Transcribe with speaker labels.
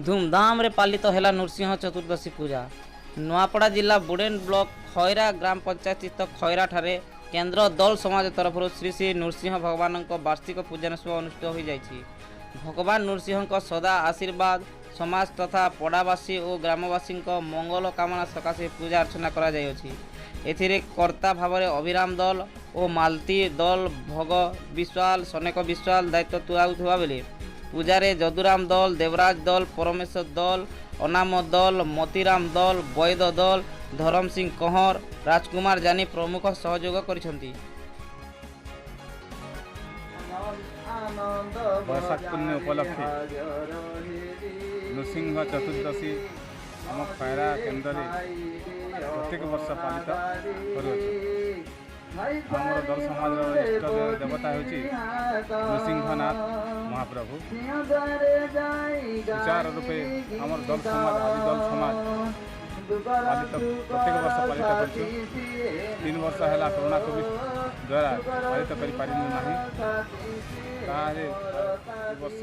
Speaker 1: धूमधाम रे पालित है नृसिंह चतुर्दशी पूजा। नुआपड़ा जिला बुडेन ब्लॉक खैरा ग्राम पंचायत स्थित खैरा ठारे केंद्र दल समाज तरफ श्री श्री नृसिंह भगवान वार्षिक पूजनोत्सव अनुष्ठित हो जाइछि। भगवान नृसिंह सदा आशीर्वाद समाज तथा पड़ावासी और ग्रामवासी मंगल कामना सकाशे पूजा अर्चना करा जायछि। एथिरे कर्ता भाव में अभिराम दल और मालती दल भोग विश्वाल सनेक विश्वाल दायित्व तुलाउथुवा बेले पूजारे जदुराम दल देवराज दल परमेश्वर दल अनाम दल मोतीराम दल वैद दल धरम सिंह कंहर राजकुमार जानी प्रमुख सहयोग करिसेंती।
Speaker 2: वैशाख पुण्य उपलक्षे नृसिंह चतुर्दशी आम खैरा केन्द्र प्रत्येक वर्ष पालित करुअछु। आमर दल समाज इष्ट देवता होछि नृसिंहनाथ महाप्रभु। विचार रूपे आमर दल समाज आदि दल समाज पालित प्रत्येक वर्ष पालित कर 3 वर्ष है कोरोना कोविड द्वारा पालित कर वर्ष